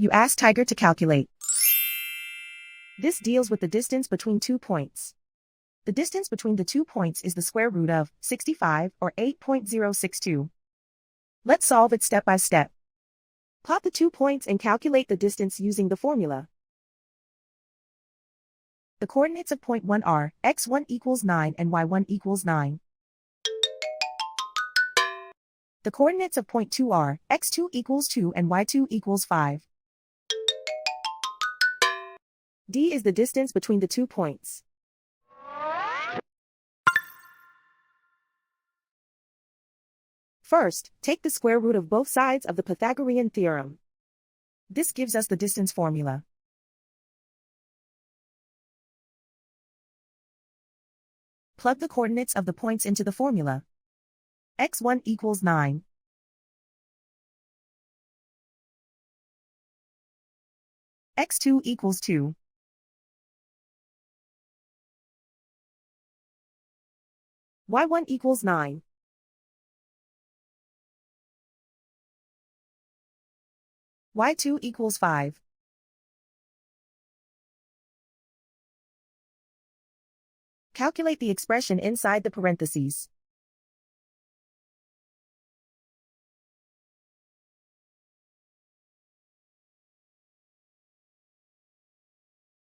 You ask Tiger to calculate. This deals with the distance between 2 points. The distance between the 2 points is the square root of 65, or 8.062. Let's solve it step by step. Plot the 2 points and calculate the distance using the formula. The coordinates of point 1 are x1 equals 9 and y1 equals 9. The coordinates of point 2 are x2 equals 2 and y2 equals 5. D is the distance between the 2 points. First, take the square root of both sides of the Pythagorean theorem. This gives us the distance formula. Plug the coordinates of the points into the formula. x1 equals 9. x2 equals 2. y1 equals 9. y2 equals 5. Calculate the expression inside the parentheses.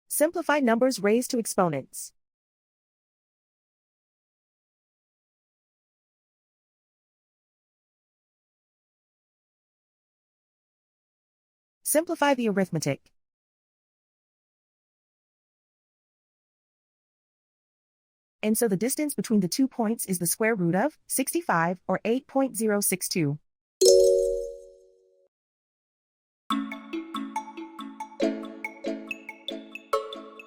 Simplify numbers raised to exponents. Simplify the arithmetic. And so the distance between the 2 points is the square root of 65, or 8.062.